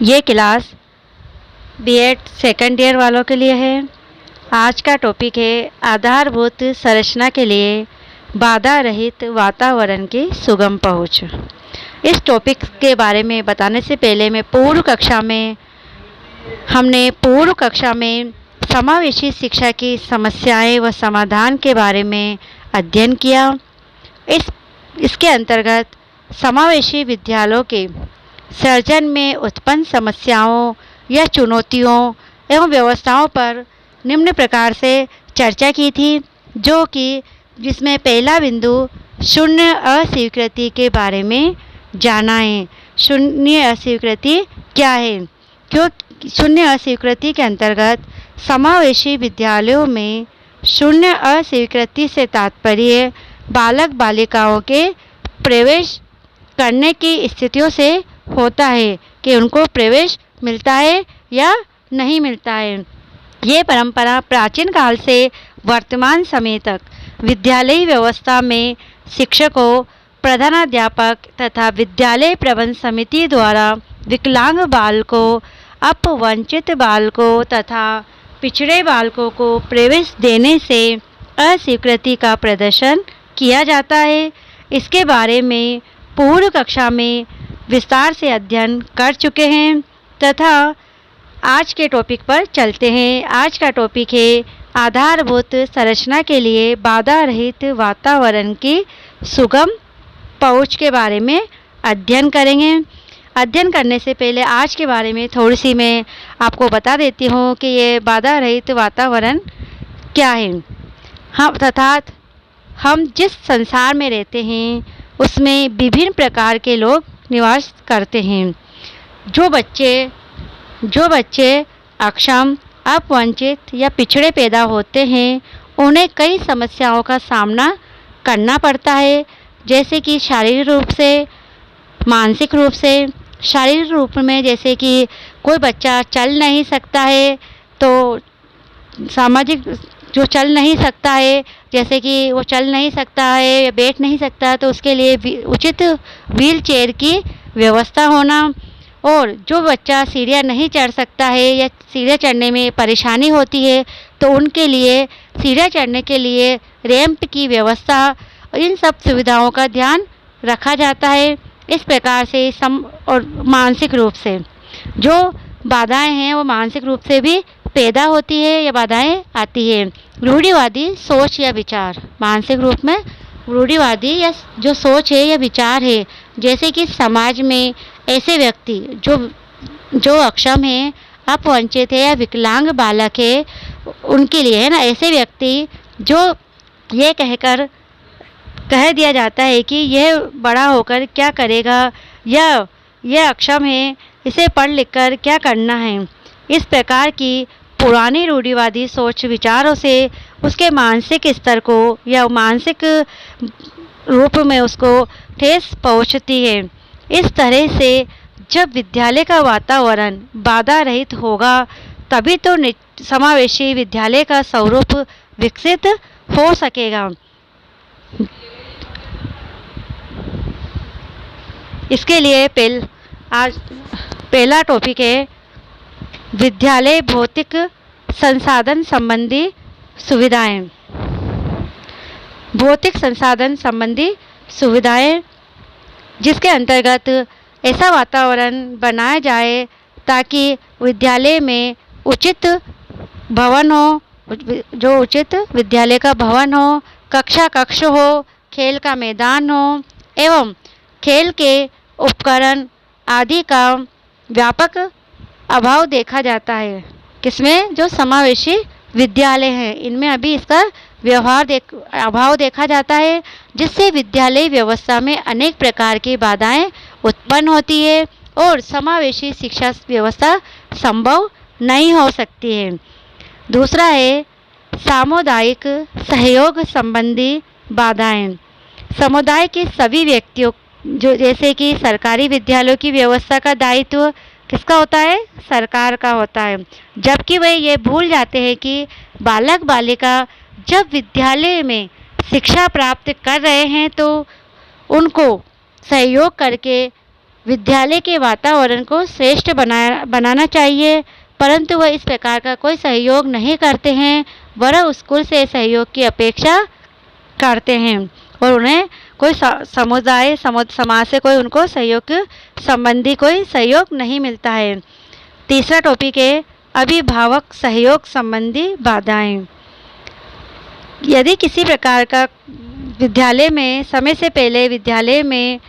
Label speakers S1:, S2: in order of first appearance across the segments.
S1: ये class BEd second year वालों के लिए है। आज का टॉपिक है आधारभूत संरचना के लिए बाधा रहित वातावरण की सुगम पहुंच। इस टॉपिक के बारे में बताने से पहले हमने पूर्व कक्षा में समावेशी शिक्षा की समस्याएं व समाधान के बारे में अध्ययन किया। इसके अंतर्गत समावेशी विद्यालयों के सर्जन में उत्पन्न समस्याओं या चुनौतियों एवं व्यवस्थाओं पर निम्न प्रकार से चर्चा की थी, जिसमें पहला बिंदु शून्य अस्वीकृति के बारे में जाना है। शून्य अस्वीकृति क्या है? क्यों शून्य अस्वीकृति के अंतर्गत समावेशी विद्यालयों में शून्य अस्वीकृति से तात्पर्य बालक बालिकाओं के प्रवेश करने की स्थितियों से होता है कि उनको प्रवेश मिलता है या नहीं मिलता है। ये परंपरा प्राचीन काल से वर्तमान समय तक विद्यालयी व्यवस्था में शिक्षकों, प्रधानाध्यापक तथा विद्यालय प्रबंध समिति द्वारा विकलांग बालकों, अपवंचित बालकों तथा पिछड़े बालकों को प्रवेश देने से अस्वीकृति का प्रदर्शन किया जाता है। इसके बारे में पूर्व कक्षा में विस्तार से अध्ययन कर चुके हैं तथा आज के टॉपिक पर चलते हैं। आज का टॉपिक है आधारभूत संरचना के लिए बाधा रहित वातावरण की सुगम पहुंच के बारे में अध्ययन करेंगे। अध्ययन करने से पहले आज के बारे में थोड़ी सी मैं आपको बता देती हूँ कि ये बाधा रहित वातावरण क्या है। हम जिस संसार में रहते हैं उसमें विभिन्न प्रकार के लोग निवास करते हैं। जो बच्चे अक्षम, अपवंचित या पिछड़े पैदा होते हैं उन्हें कई समस्याओं का सामना करना पड़ता है, जैसे कि शारीरिक रूप से, मानसिक रूप से। शारीरिक रूप में जैसे कि कोई बच्चा चल नहीं सकता है तो सामाजिक जो चल नहीं सकता है, जैसे कि वो चल नहीं सकता है या बैठ नहीं सकता, तो उसके लिए उचित व्हील चेयर की व्यवस्था होना। और जो बच्चा सीढ़ियाँ नहीं चढ़ सकता है या सीढ़ियाँ चढ़ने में परेशानी होती है तो उनके लिए सीढ़ियाँ चढ़ने के लिए रैंप की व्यवस्था, इन सब सुविधाओं का ध्यान रखा जाता है। इस प्रकार से और मानसिक रूप से जो बाधाएं हैं वो मानसिक रूप से भी पैदा होती है या बाधाएं आती है। रूढ़िवादी सोच या विचार, मानसिक रूप में रूढ़िवादी या जो सोच है या विचार है, जैसे कि समाज में ऐसे व्यक्ति जो अक्षम है, अपवंचित है या विकलांग बालक है, उनके लिए है ना, ऐसे व्यक्ति जो ये कह दिया जाता है कि यह बड़ा होकर क्या करेगा, या यह अक्षम है, इसे पढ़ लिख कर क्या करना है। इस प्रकार की पुरानी रूढ़िवादी सोच विचारों से उसके मानसिक स्तर को या मानसिक रूप में उसको ठेस पहुंचती है। इस तरह से जब विद्यालय का वातावरण बाधा रहित होगा तभी तो समावेशी विद्यालय का स्वरूप विकसित हो सकेगा। इसके लिए पहला टॉपिक है विद्यालय भौतिक संसाधन संबंधी सुविधाएं। भौतिक संसाधन संबंधी सुविधाएं, जिसके अंतर्गत ऐसा वातावरण बनाया जाए ताकि विद्यालय में उचित भवन हो, जो उचित विद्यालय का भवन हो, कक्ष हो, खेल का मैदान हो एवं खेल के उपकरण आदि का व्यापक अभाव देखा जाता है। किसमें? जो समावेशी विद्यालय हैं, इनमें अभी इसका अभाव देखा जाता है, जिससे विद्यालय व्यवस्था में अनेक प्रकार की बाधाएं उत्पन्न होती है और समावेशी शिक्षा व्यवस्था संभव नहीं हो सकती है। दूसरा है सामुदायिक सहयोग संबंधी बाधाएं। समुदाय के सभी व्यक्तियों, जो जैसे कि सरकारी विद्यालयों की व्यवस्था का दायित्व किसका होता है? सरकार का होता है, जबकि वे ये भूल जाते हैं कि बालक बालिका जब विद्यालय में शिक्षा प्राप्त कर रहे हैं तो उनको सहयोग करके विद्यालय के वातावरण को श्रेष्ठ बनाना चाहिए, परंतु वह इस प्रकार का कोई सहयोग नहीं करते हैं, वरन स्कूल से सहयोग की अपेक्षा करते हैं और उन्हें कोई समुदाय समाज से कोई उनको सहयोग संबंधी कोई सहयोग नहीं मिलता है। तीसरा टॉपिक है अभिभावक सहयोग संबंधी बाधाएं। यदि किसी प्रकार का विद्यालय में समय से पहले विद्यालय में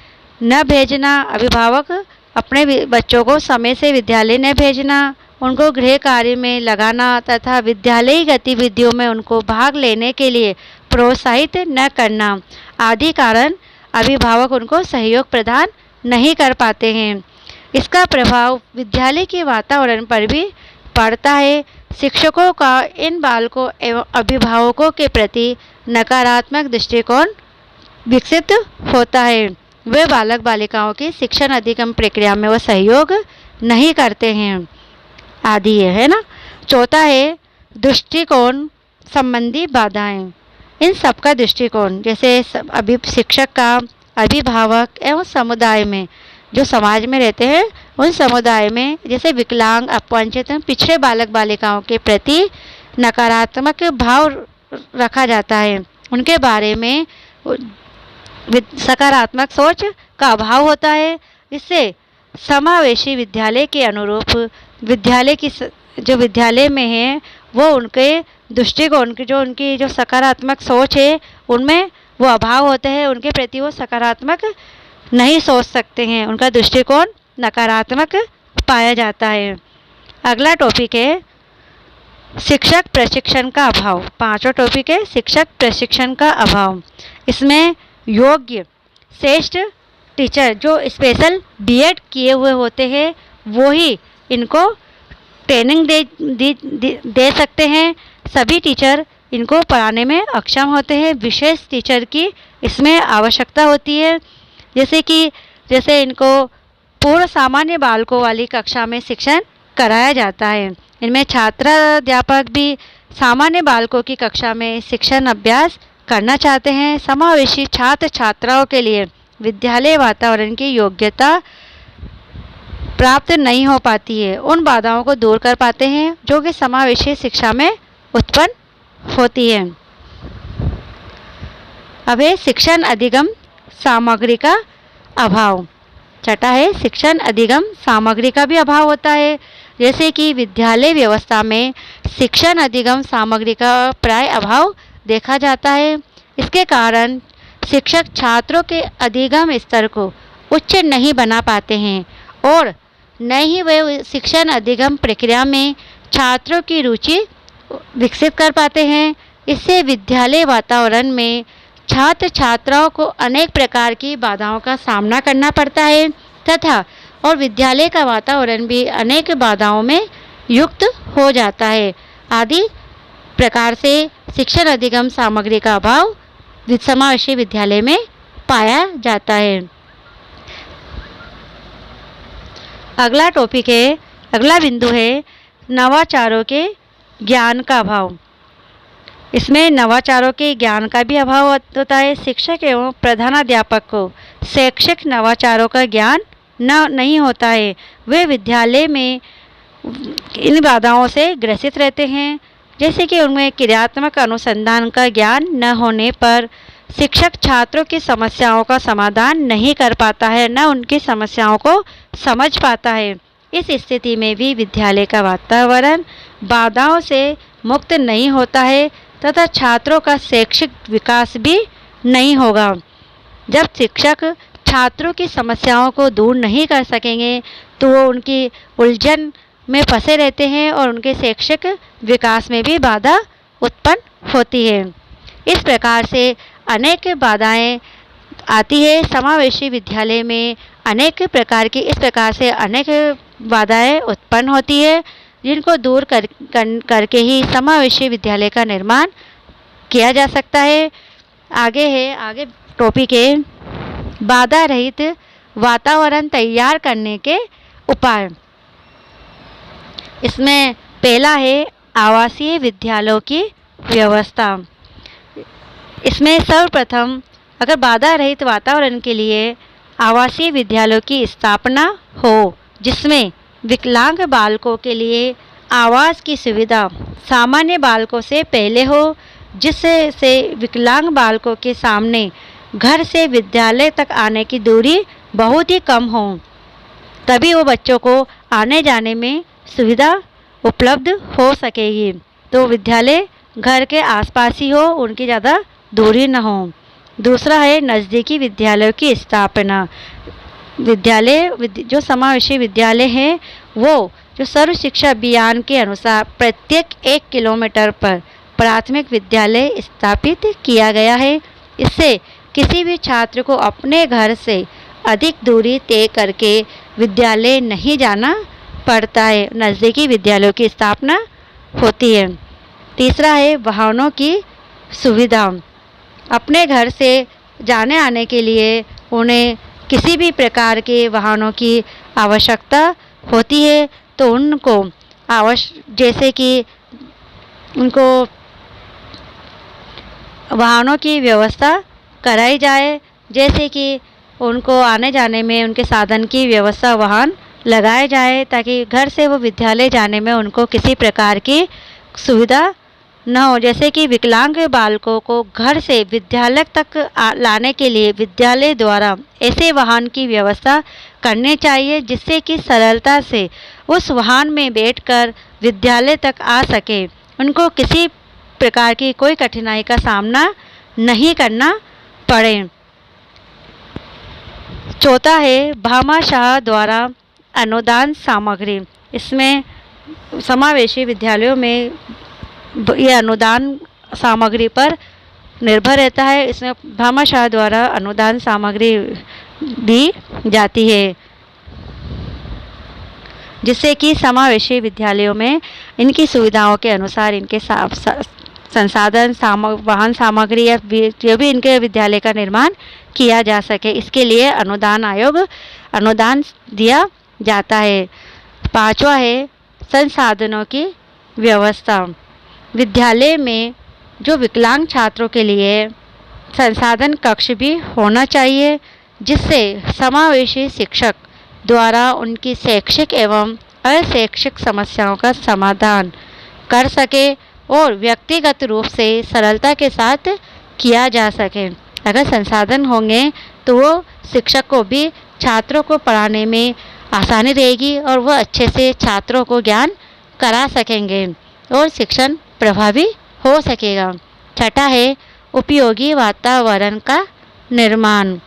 S1: न भेजना, अभिभावक अपने बच्चों को समय से विद्यालय न भेजना, उनको गृह कार्य में लगाना तथा विद्यालयी गतिविधियों में उनको भाग लेने के लिए प्रोत्साहित न करना आदि कारण अभिभावक उनको सहयोग प्रदान नहीं कर पाते हैं। इसका प्रभाव विद्यालय के वातावरण पर भी पड़ता है। शिक्षकों का इन बालकों एवं अभिभावकों के प्रति नकारात्मक दृष्टिकोण विकसित होता है। वे बालक बालिकाओं की शिक्षण अधिगम प्रक्रिया में वो सहयोग नहीं करते हैं आदि है ना। चौथा है दृष्टिकोण संबंधी बाधाएं। इन सबका दृष्टिकोण जैसे अभी शिक्षक का, अभिभावक एवं समुदाय में जो समाज में रहते हैं उन समुदाय में जैसे विकलांग, अपवंचित, पिछड़े बालक बालिकाओं के प्रति नकारात्मक भाव रखा जाता है। उनके बारे में सकारात्मक सोच का अभाव होता है। इससे समावेशी विद्यालय के अनुरूप विद्यालय की जो विद्यालय में है वो उनके दृष्टिकोण की उनकी जो सकारात्मक सोच है उनमें वो अभाव होते हैं। उनके प्रति वो सकारात्मक नहीं सोच सकते हैं, उनका दृष्टिकोण नकारात्मक पाया जाता है। अगला टॉपिक है शिक्षक प्रशिक्षण का अभाव। पांचवा टॉपिक है शिक्षक प्रशिक्षण का अभाव। इसमें योग्य श्रेष्ठ टीचर जो स्पेशल बीएड किए हुए होते हैं वो ही इनको ट्रेनिंग दे सकते हैं। सभी टीचर इनको पढ़ाने में अक्षम होते हैं। विशेष टीचर की इसमें आवश्यकता होती है। जैसे इनको पूर्ण सामान्य बालकों वाली कक्षा में शिक्षण कराया जाता है। इनमें छात्राध्यापक भी सामान्य बालकों की कक्षा में शिक्षण अभ्यास करना चाहते हैं। समावेशी छात्र छात्राओं के लिए विद्यालय वातावरण की योग्यता प्राप्त नहीं हो पाती है। उन बाधाओं को दूर कर पाते हैं जो कि समावेशी शिक्षा में उत्पन्न होती है। अब है शिक्षण अधिगम सामग्री का अभाव। छठा है शिक्षण अधिगम सामग्री का भी अभाव होता है। जैसे कि विद्यालय व्यवस्था में शिक्षण अधिगम सामग्री का प्राय अभाव देखा जाता है। इसके कारण शिक्षक छात्रों के अधिगम स्तर को उच्च नहीं बना पाते हैं और न ही वे शिक्षण अधिगम प्रक्रिया में छात्रों की रुचि विकसित कर पाते हैं। इससे विद्यालय वातावरण में छात्र छात्राओं को अनेक प्रकार की बाधाओं का सामना करना पड़ता है तथा और विद्यालय का वातावरण भी अनेक बाधाओं में युक्त हो जाता है। आदि प्रकार से शिक्षण अधिगम सामग्री का अभाव समावेशी विद्यालय में पाया जाता है। अगला बिंदु है नवाचारों के ज्ञान का अभाव। इसमें नवाचारों के ज्ञान का भी अभाव होता है। शिक्षक एवं प्रधानाध्यापक को शैक्षिक नवाचारों का ज्ञान नहीं होता है। वे विद्यालय में इन बाधाओं से ग्रसित रहते हैं। जैसे कि उनमें क्रियात्मक अनुसंधान का ज्ञान न होने पर शिक्षक छात्रों की समस्याओं का समाधान नहीं कर पाता है, न उनकी समस्याओं को समझ पाता है। इस स्थिति में भी विद्यालय का वातावरण बाधाओं से मुक्त नहीं होता है तथा छात्रों का शैक्षिक विकास भी नहीं होगा। जब शिक्षक छात्रों की समस्याओं को दूर नहीं कर सकेंगे तो वो उनकी उलझन में फंसे रहते हैं और उनके शैक्षिक विकास में भी बाधा उत्पन्न होती है। इस प्रकार से अनेक बाधाएं आती है। समावेशी विद्यालय में अनेक प्रकार की इस प्रकार से अनेक बाधाएं उत्पन्न होती है जिनको दूर करके ही समावेशी विद्यालय का निर्माण किया जा सकता है। आगे टॉपिक है बाधा रहित वातावरण तैयार करने के उपाय। इसमें पहला है आवासीय विद्यालयों की व्यवस्था। इसमें सर्वप्रथम अगर बाधा रहित वातावरण के लिए आवासीय विद्यालयों की स्थापना हो, जिसमें विकलांग बालकों के लिए आवास की सुविधा सामान्य बालकों से पहले हो, जिससे विकलांग बालकों के सामने घर से विद्यालय तक आने की दूरी बहुत ही कम हो। तभी वो बच्चों को आने जाने में सुविधा उपलब्ध हो सकेगी। तो विद्यालय घर के आसपास ही हो, उनकी ज़्यादा दूरी न हो। दूसरा है नज़दीकी विद्यालयों की स्थापना। जो समावेशी विद्यालय हैं वो जो सर्व शिक्षा अभियान के अनुसार प्रत्येक 1 किलोमीटर पर प्राथमिक विद्यालय स्थापित किया गया है। इससे किसी भी छात्र को अपने घर से अधिक दूरी तय करके विद्यालय नहीं जाना पड़ता है, नज़दीकी विद्यालयों की स्थापना होती है। तीसरा है वाहनों की सुविधा। अपने घर से जाने आने के लिए उन्हें किसी भी प्रकार के वाहनों की आवश्यकता होती है, तो उनको जैसे कि उनको वाहनों की व्यवस्था कराई जाए, जैसे कि उनको आने जाने में उनके साधन की व्यवस्था वाहन लगाए जाए, ताकि घर से वो विद्यालय जाने में उनको किसी प्रकार की सुविधा न हो। जैसे कि विकलांग बालकों को घर से विद्यालय तक लाने के लिए विद्यालय द्वारा ऐसे वाहन की व्यवस्था करनी चाहिए, जिससे कि सरलता से उस वाहन में बैठकर विद्यालय तक आ सके, उनको किसी प्रकार की कोई कठिनाई का सामना नहीं करना पड़े। चौथा है भामाशाह द्वारा अनुदान सामग्री। इसमें समावेशी विद्यालयों में यह अनुदान सामग्री पर निर्भर रहता है। इसमें भामाशाह द्वारा अनुदान सामग्री दी जाती है, जिससे कि समावेशी विद्यालयों में इनकी सुविधाओं के अनुसार इनके संसाधन वाहन सामग्री या जो भी इनके विद्यालय का निर्माण किया जा सके, इसके लिए अनुदान आयोग अनुदान दिया जाता है। पांचवा है संसाधनों की व्यवस्था। विद्यालय में जो विकलांग छात्रों के लिए संसाधन कक्ष भी होना चाहिए, जिससे समावेशी शिक्षक द्वारा उनकी शैक्षिक एवं अशैक्षिक समस्याओं का समाधान कर सके और व्यक्तिगत रूप से सरलता के साथ किया जा सके। अगर संसाधन होंगे तो वो शिक्षक को भी छात्रों को पढ़ाने में आसानी रहेगी और वह अच्छे से छात्रों को ज्ञान करा सकेंगे और शिक्षण प्रभावी हो सकेगा। छठा है उपयोगी वातावरण का निर्माण।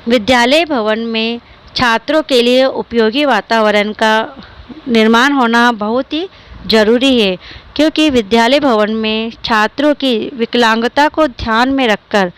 S1: विद्यालय भवन में छात्रों के लिए उपयोगी वातावरण का निर्माण होना बहुत ही ज़रूरी है, क्योंकि विद्यालय भवन में छात्रों की विकलांगता को ध्यान में रखकर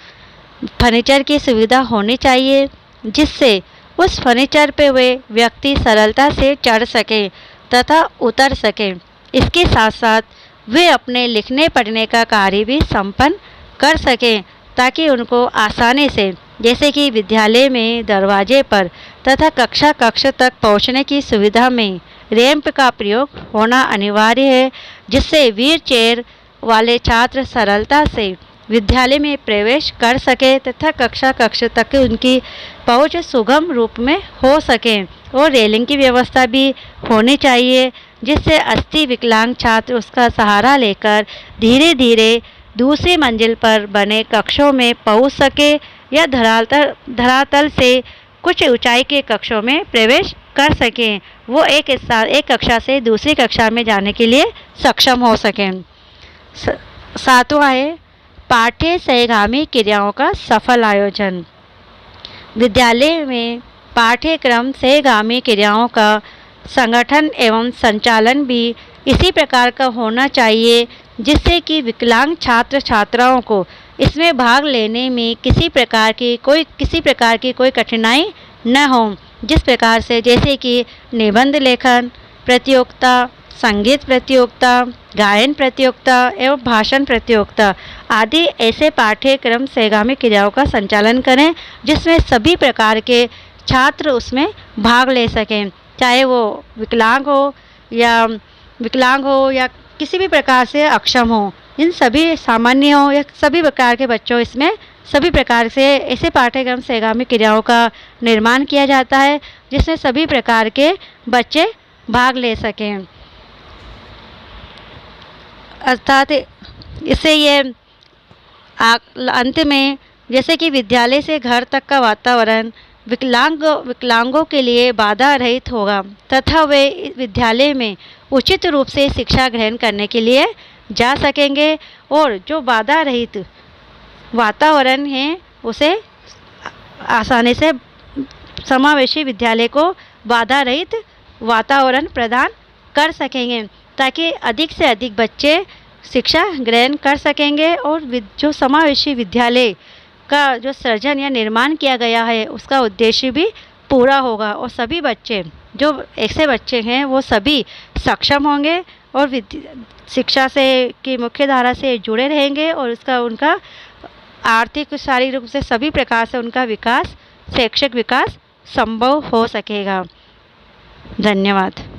S1: फर्नीचर की सुविधा होनी चाहिए, जिससे उस फर्नीचर पे वे व्यक्ति सरलता से चढ़ सके तथा उतर सके। इसके साथ साथ वे अपने लिखने पढ़ने का कार्य भी संपन्न कर सकें, ताकि उनको आसानी से, जैसे कि विद्यालय में दरवाजे पर तथा कक्षा कक्ष तक पहुंचने की सुविधा में रैंप का प्रयोग होना अनिवार्य है, जिससे व्हील चेयर वाले छात्र सरलता से विद्यालय में प्रवेश कर सके तथा कक्षा कक्ष तक उनकी पहुंच सुगम रूप में हो सके। और रेलिंग की व्यवस्था भी होनी चाहिए, जिससे अस्थि विकलांग छात्र उसका सहारा लेकर धीरे धीरे दूसरी मंजिल पर बने कक्षों में पहुंच सके या धरातल से कुछ ऊंचाई के कक्षों में प्रवेश कर सकें। वो एक कक्षा से दूसरी कक्षा में जाने के लिए सक्षम हो सकें। सातवां है पाठ्य सहगामी क्रियाओं का सफल आयोजन। विद्यालय में पाठ्यक्रम सहगामी क्रियाओं का संगठन एवं संचालन भी इसी प्रकार का होना चाहिए, जिससे कि विकलांग छात्र छात्राओं को इसमें भाग लेने में किसी प्रकार की कोई कठिनाई न हो। जिस प्रकार से जैसे कि निबंध लेखन प्रतियोगिता, संगीत प्रतियोगिता, गायन प्रतियोगिता एवं भाषण प्रतियोगिता आदि ऐसे पाठ्यक्रम सहगामी क्रियाओं का संचालन करें, जिसमें सभी प्रकार के छात्र उसमें भाग ले सकें, चाहे वो विकलांग हो या किसी भी प्रकार से अक्षम हो इन सभी सामान्यों या सभी प्रकार के बच्चों इसमें सभी प्रकार से ऐसे पाठ्यक्रम से आगामी क्रियाओं का निर्माण किया जाता है जिसमें सभी प्रकार के बच्चे भाग ले सकें। अर्थात इससे ये अंत में जैसे कि विद्यालय से घर तक का वातावरण विकलांगों के लिए बाधा रहित होगा तथा वे विद्यालय में उचित रूप से शिक्षा ग्रहण करने के लिए जा सकेंगे और जो बाधा रहित वातावरण है उसे आसानी से समावेशी विद्यालय को बाधा रहित वातावरण प्रदान कर सकेंगे ताकि अधिक से अधिक बच्चे शिक्षा ग्रहण कर सकेंगे और जो समावेशी विद्यालय का जो सृजन या निर्माण किया गया है उसका उद्देश्य भी पूरा होगा और सभी बच्चे जो ऐसे बच्चे हैं वो सभी सक्षम होंगे और शिक्षा से की मुख्य धारा से जुड़े रहेंगे और उनका आर्थिक शारीरिक रूप से सभी प्रकार से उनका विकास शैक्षिक विकास संभव हो सकेगा। धन्यवाद।